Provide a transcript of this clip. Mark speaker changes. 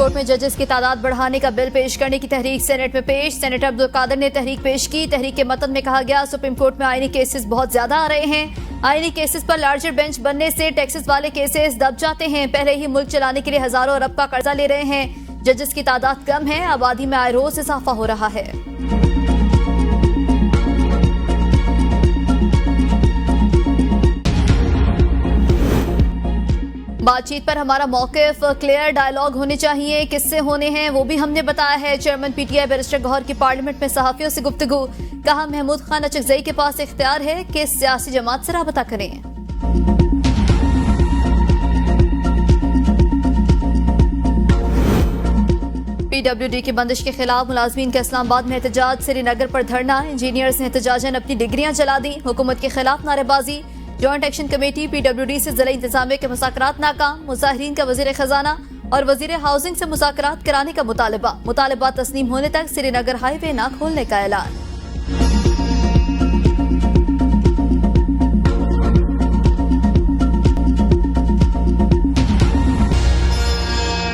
Speaker 1: Court में जजेस की तादाद बढ़ाने का बिल पेश करने की तहरीक सेनेट में पेश। सेनेटर अब्दुल कादिर ने तहरीक पेश की। तहरीक के मतन में कहा गया, सुप्रीम कोर्ट में आईनी केसेस बहुत ज्यादा आ रहे हैं। आईनी केसेस पर लार्जर बेंच बनने से टैक्सेस वाले केसेस दब जाते हैं। पहले ही मुल्क चलाने के लिए हजारों अरब का कर्जा ले रहे हैं। जजेस की तादाद कम है, आबादी में आए रोज इजाफा हो रहा है। बातचीत पर हमारा मौक़िफ़ क्लियर, डायलॉग होने चाहिए, किससे होने हैं वो भी हमने बताया है। चेयरमैन पीटीआई बैरिस्टर गौहर की पार्लियामेंट में सहाफियों से गुफ्तगू। कहा, महमूद खान अचकज़ई के पास इख्तियार है कि सियासी जमात से राबता करें। PWD की बंदिश के खिलाफ मुलाजमीन का इस्लामाबाद में एहतजाज। श्रीनगर पर धरना। इंजीनियर्स ने एहतजाजन अपनी डिग्रियां जला दी। हुकूमत के खिलाफ नारेबाजी। जॉइंट एक्शन कमेटी PWD से ज़िला इंतजामिया के मुज़ाकरात नाकाम। मुज़ाहिरीन का वज़ीर खजाना और वज़ीर हाउसिंग से मुज़ाकरात कराने का मुतालबा तस्लीम होने तक श्रीनगर हाईवे न खोलने का ऐलान।